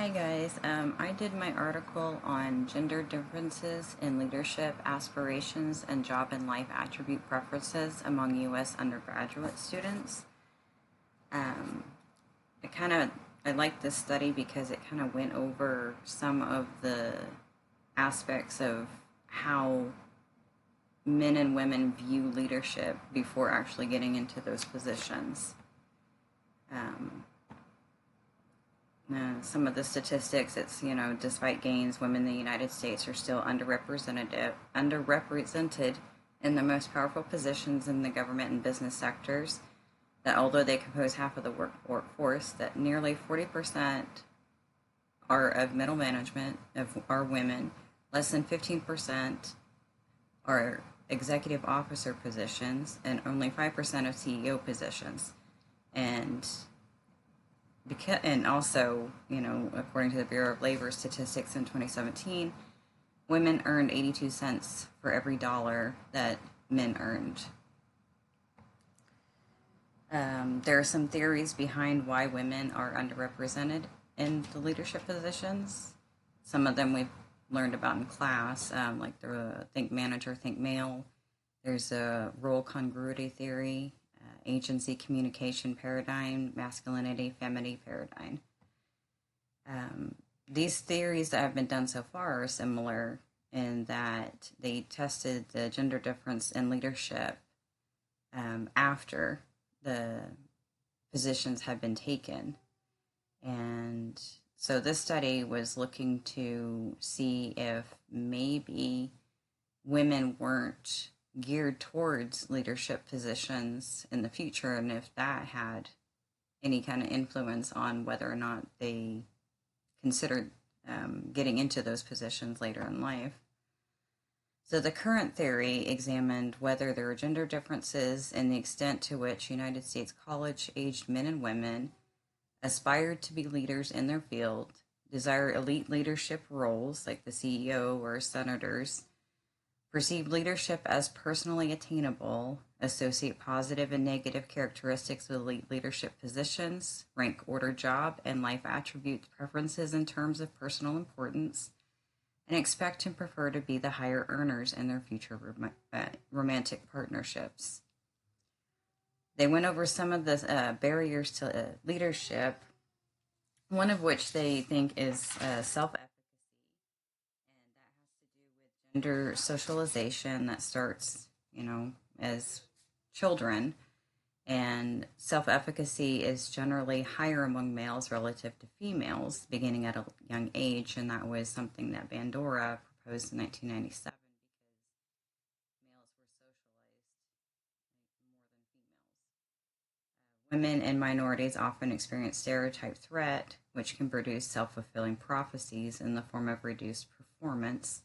Hi guys, I did my article on gender differences in leadership, aspirations, and job and life attribute preferences among U.S. undergraduate students. Um, it kind of I like this study because it kind of went over some of the aspects of how men and women view leadership before actually getting into those positions. Um, some of the statistics, it's, despite gains, women in the United States are still underrepresented in the most powerful positions in the government and business sectors. That although they compose half of the workforce, that nearly 40% are of middle management are women, less than 15% are executive officer positions, and only 5% of CEO positions. And also, according to the Bureau of Labor Statistics in 2017, women earned 82 cents for every dollar that men earned. There are some theories behind why women are underrepresented in the leadership positions. Some of them we've learned about in class, like the think manager, think male. There's a role congruity theory, agency communication paradigm, masculinity, femininity paradigm. These theories that have been done so far are similar in that they tested the gender difference in leadership after the positions had been taken. And so this study was looking to see if maybe women weren't geared towards leadership positions in the future, and if that had any kind of influence on whether or not they considered getting into those positions later in life. So the current theory examined whether there are gender differences in the extent to which United States college-aged men and women aspired to be leaders in their field, desire elite leadership roles like the CEO or senators, perceive leadership as personally attainable, associate positive and negative characteristics with elite leadership positions, rank order job and life attribute preferences in terms of personal importance, and expect and prefer to be the higher earners in their future romantic partnerships. They went over some of the barriers to leadership, one of which they think is self-efficacy, and that has to do with gender socialization that starts, as children. And self efficacy is generally higher among males relative to females beginning at a young age. And that was something that Bandura proposed in 1997 because males were socialized more than females. Women and minorities often experience stereotype threat, which can produce self fulfilling prophecies in the form of reduced performance.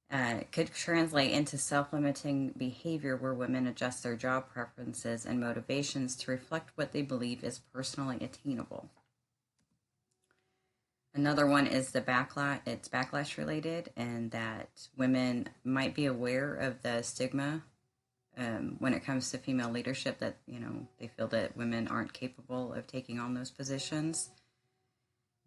It could translate into self-limiting behavior where women adjust their job preferences and motivations to reflect what they believe is personally attainable. Another one is the backlash. It's backlash related, and that women might be aware of the stigma when it comes to female leadership, that they feel that women aren't capable of taking on those positions.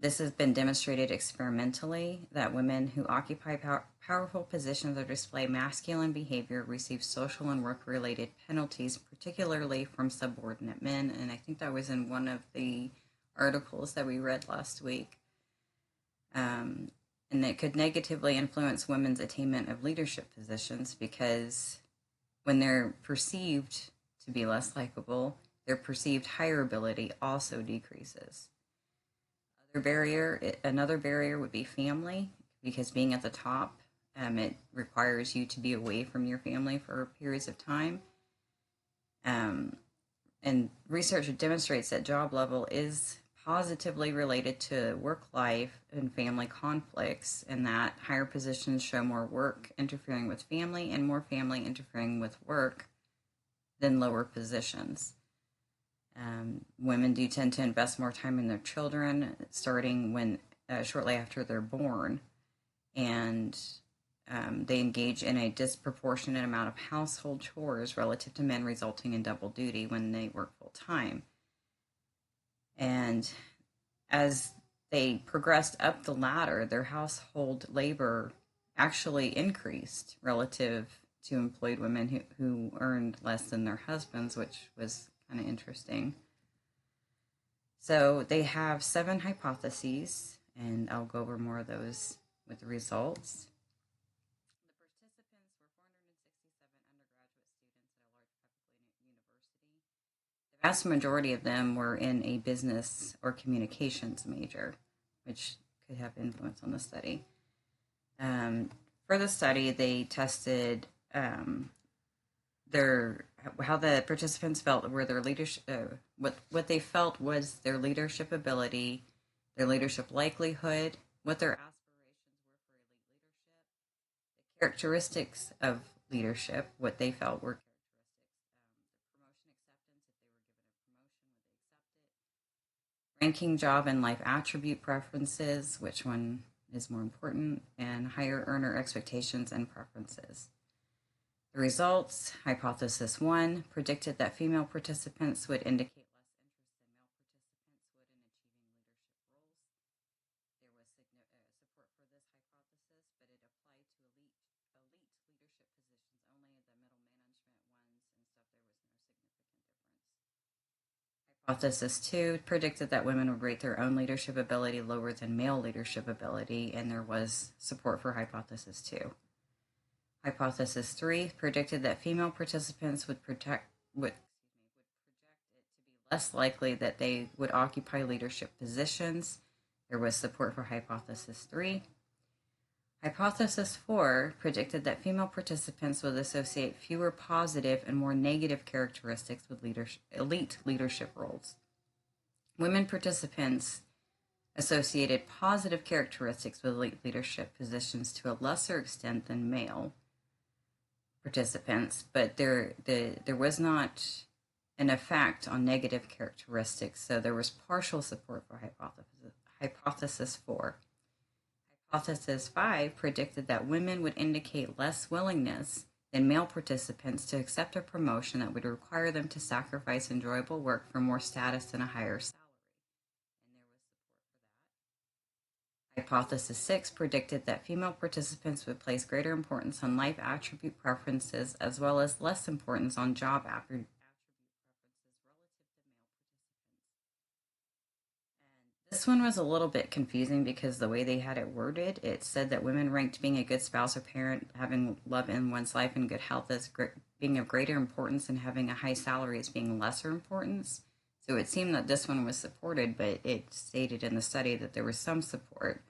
This has been demonstrated experimentally that women who occupy powerful positions or display masculine behavior receive social and work-related penalties, particularly from subordinate men. And I think that was in one of the articles that we read last week. And it could negatively influence women's attainment of leadership positions because when they're perceived to be less likable, their perceived higher ability also decreases. Another barrier would be family, because being at the top, it requires you to be away from your family for periods of time. And research demonstrates that job level is positively related to work life and family conflicts, and that higher positions show more work interfering with family and more family interfering with work than lower positions. Women do tend to invest more time in their children, starting when shortly after they're born, and they engage in a disproportionate amount of household chores relative to men, resulting in double duty when they work full time. And as they progressed up the ladder, their household labor actually increased relative to employed women who earned less than their husbands, which was kind of interesting. So they have 7 hypotheses, and I'll go over more of those with the results. The participants were 467 undergraduate students at a large public university. The vast majority of them were in a business or communications major, which could have influence on the study. For the study, they tested their how the participants felt were their leadership, what they felt was their leadership ability, their leadership likelihood, what their aspirations were for elite leadership, the characteristics of leadership, what they felt were characteristics, the promotion acceptance, if they were given a promotion, would they accept it, ranking job and life attribute preferences, which one is more important, and higher earner expectations and preferences. The results, hypothesis 1, predicted that female participants would indicate less interest than male participants would in achieving leadership roles. There was support for this hypothesis, but it applied to elite leadership positions only. The middle management ones and stuff, there was no significant difference. Hypothesis 2 predicted that women would rate their own leadership ability lower than male leadership ability, and there was support for hypothesis 2. Hypothesis 3 predicted that female participants would project it to be less likely that they would occupy leadership positions. There was support for hypothesis 3. Hypothesis 4 predicted that female participants would associate fewer positive and more negative characteristics with elite leadership roles. Women participants associated positive characteristics with elite leadership positions to a lesser extent than male participants, but there was not an effect on negative characteristics, so there was partial support for hypothesis 4. Hypothesis 5 predicted that women would indicate less willingness than male participants to accept a promotion that would require them to sacrifice enjoyable work for more status and a higher salary, and there was support for that. Hypothesis 6 predicted that female participants would place greater importance on life attribute preferences as well as less importance on job attribute preferences relative to male participants. And this one was a little bit confusing because the way they had it worded, it said that women ranked being a good spouse or parent, having love in one's life and good health as being of greater importance, and having a high salary as being lesser importance. So it seemed that this one was supported, but it stated in the study that there was some support.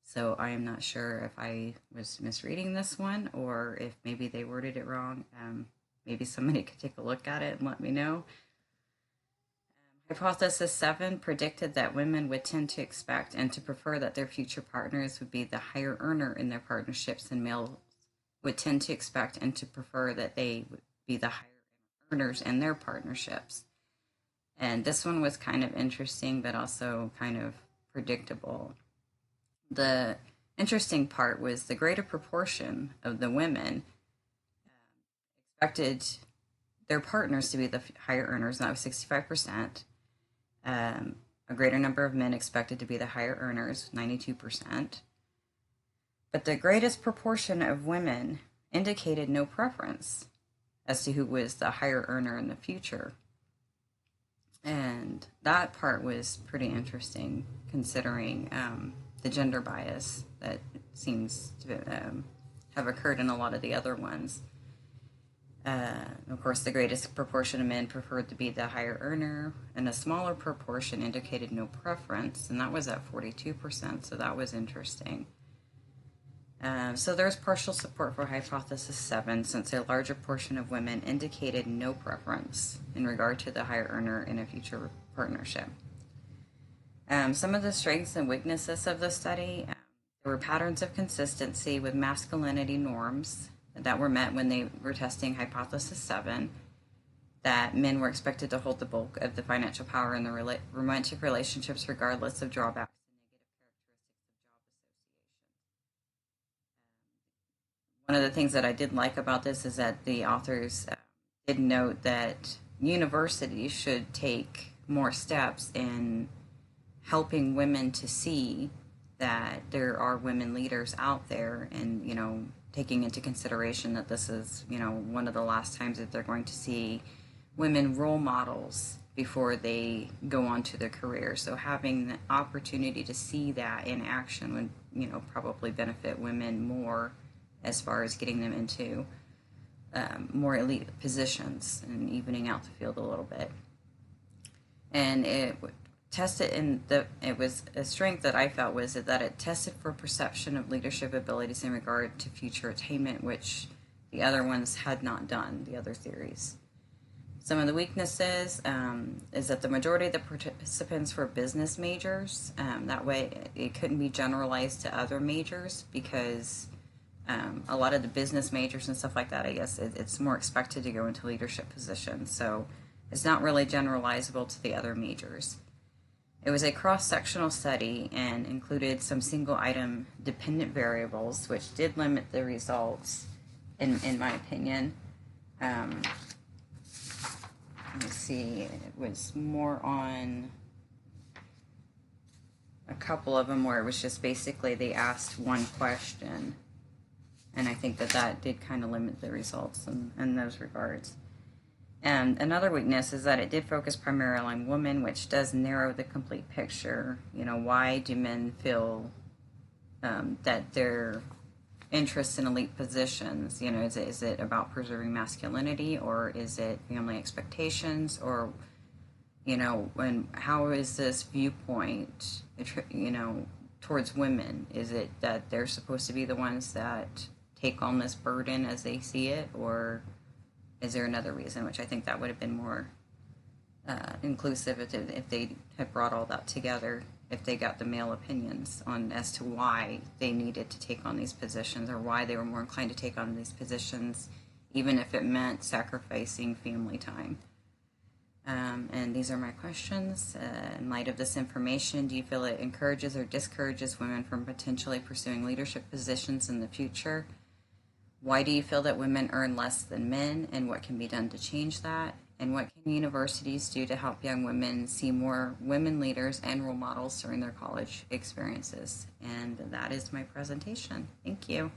So I am not sure if I was misreading this one or if maybe they worded it wrong. Maybe somebody could take a look at it and let me know. Hypothesis 7 predicted that women would tend to expect and to prefer that their future partners would be the higher earner in their partnerships, and males would tend to expect and to prefer that they would be the higher earners in their partnerships. And this one was kind of interesting, but also kind of predictable. The interesting part was the greater proportion of the women expected their partners to be the higher earners, and that was 65%. A greater number of men expected to be the higher earners, 92%. But the greatest proportion of women indicated no preference as to who was the higher earner in the future. And that part was pretty interesting considering the gender bias that seems to have occurred in a lot of the other ones. Of course, the greatest proportion of men preferred to be the higher earner, and a smaller proportion indicated no preference, and that was at 42%, so that was interesting. So there's partial support for hypothesis 7, since a larger portion of women indicated no preference in regard to the higher earner in a future partnership. Some of the strengths and weaknesses of the study, there were patterns of consistency with masculinity norms that were met when they were testing hypothesis 7, that men were expected to hold the bulk of the financial power in the romantic relationships regardless of drawbacks and negative characteristics of job association. One of the things that I did like about this is that the authors did note that universities should take more steps in helping women to see that there are women leaders out there, and taking into consideration that this is one of the last times that they're going to see women role models before they go on to their career. So having the opportunity to see that in action would probably benefit women more, as far as getting them into more elite positions and evening out the field a little bit. And it tested it was a strength that I felt was that it tested for perception of leadership abilities in regard to future attainment, which the other ones had not done, the other theories. Some of the weaknesses is that the majority of the participants were business majors. That way it couldn't be generalized to other majors, because a lot of the business majors and stuff like that, I guess it's more expected to go into leadership positions. So it's not really generalizable to the other majors. It was a cross-sectional study and included some single item dependent variables, which did limit the results, in my opinion. Let me see, it was more on a couple of them where it was just basically they asked one question. And I think that did kind of limit the results in those regards. And another weakness is that it did focus primarily on women, which does narrow the complete picture. Why do men feel that their interest in elite positions, is it about preserving masculinity, or is it family expectations, or, and how is this viewpoint, towards women? Is it that they're supposed to be the ones that take on this burden as they see it, or is there another reason? Which I think that would have been more inclusive if they had brought all that together, if they got the male opinions on as to why they needed to take on these positions, or why they were more inclined to take on these positions, even if it meant sacrificing family time. And these are my questions. In light of this information, do you feel it encourages or discourages women from potentially pursuing leadership positions in the future? Why do you feel that women earn less than men, and what can be done to change that? And what can universities do to help young women see more women leaders and role models during their college experiences? And that is my presentation. Thank you.